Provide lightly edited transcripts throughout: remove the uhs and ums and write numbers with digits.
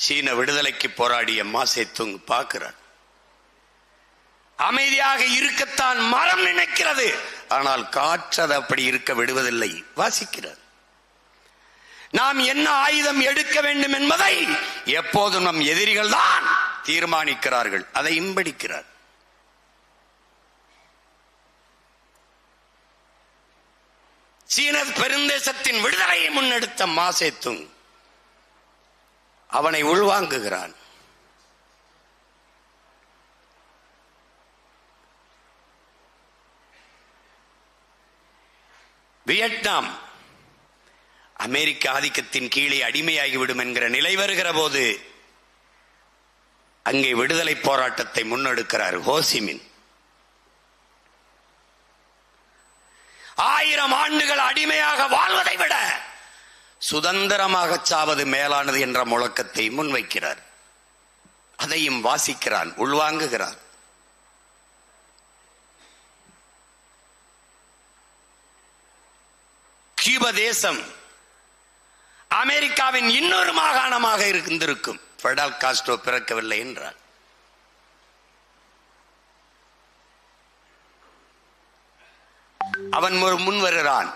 சீன விடுதலைக்கு போராடிய மாசேதுங் பார்க்கிறார். அமைதியாக இருக்கத்தான் மரம் நினைக்கிறது, ஆனால் காற்று அப்படி இருக்க விடுவதில்லை. வாசிக்கிறார். நாம் என்ன ஆயுதம் எடுக்க வேண்டும் என்பதை எப்போதும் நம் எதிரிகள் தான் தீர்மானிக்கிறார்கள். அதை இம்படிக்கிறார். சீன பெருந்தேசத்தின் விடுதலையை முன்னெடுத்த மாசேதுங் அவனை உள்வாங்குகிறான். வியட்நாம் அமெரிக்க ஆதிக்கத்தின் கீழே அடிமையாகிவிடும் என்கிற நிலை வருகிற போது அங்கே விடுதலை போராட்டத்தை முன்னெடுக்கிறார் ஹோசிமின். 1000 ஆண்டுகள் அடிமையாக வாழ்வதை விட சுதந்திரமாக சாவது மேலானது என்ற முழக்கத்தை முன்வைக்கிறார். அதையும் வாசிக்கிறான், உள்வாங்குகிறார். கியூபா தேசம் அமெரிக்காவின் இன்னொரு மாகாணமாக இருந்திருக்கும். ஃபெடல் காஸ்ட்ரோ பிறக்கவில்லை என்றார். அவன் முன் வருகிறான்.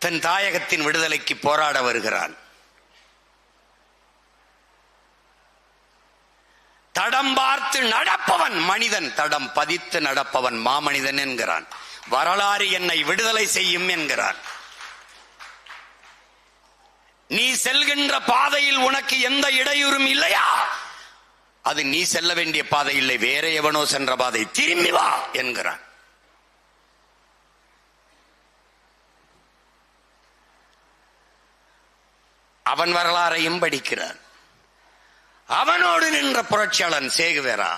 தன் தாயகத்தின் விடுதலைக்கு போராட வருகிறான். தடம் பார்த்து நடப்பவன் மனிதன், தடம் பதித்து நடப்பவன் மாமனிதன் என்கிறான். வரலாறு என்னை விடுதலை செய்யும் என்கிறான். நீ செல்கின்ற பாதையில் உனக்கு எந்த இடையூறும் இல்லையா? அது நீ செல்ல வேண்டிய பாதை இல்லை, வேற எவனோ சென்ற பாதை, திரும்பி வா என்கிறான். அவன் வரலாறையும் படிக்கிறான். அவனோடு நின்ற புரட்சியாளன் சேகுவேரா.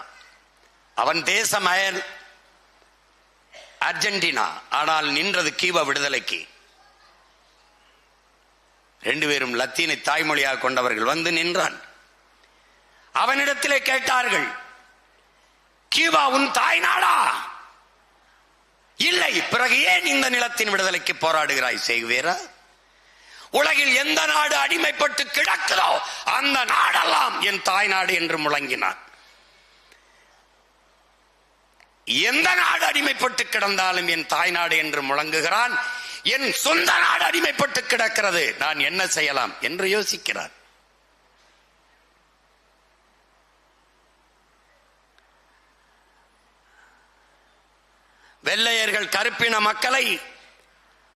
அவன் தேசம் அர்ஜென்டினா, ஆனால் நின்றது கியூபா விடுதலைக்கு. 2 பேரும் லத்தீனை தாய்மொழியாக கொண்டவர்கள். வந்து நின்றான். அவனிடத்திலே கேட்டார்கள், கியூபா உன் தாய் நாடா? இல்லை. பிறகு ஏன் இந்த நிலத்தின் விடுதலைக்கு போராடுகிறாய் சேகுவேரா? உலகில் எந்த நாடு அடிமைப்பட்டு கிடக்குதோ அந்த நாடெல்லாம் என் தாய் நாடு என்று முழங்கினான். எந்த நாடு அடிமைப்பட்டு கிடந்தாலும் என் தாய் நாடு என்று முழங்குகிறான். என் சொந்த நாடு அடிமைப்பட்டு கிடக்கிறது, நான் என்ன செய்யலாம் என்று யோசிக்கிறார். வெள்ளையர்கள் கருப்பின மக்களை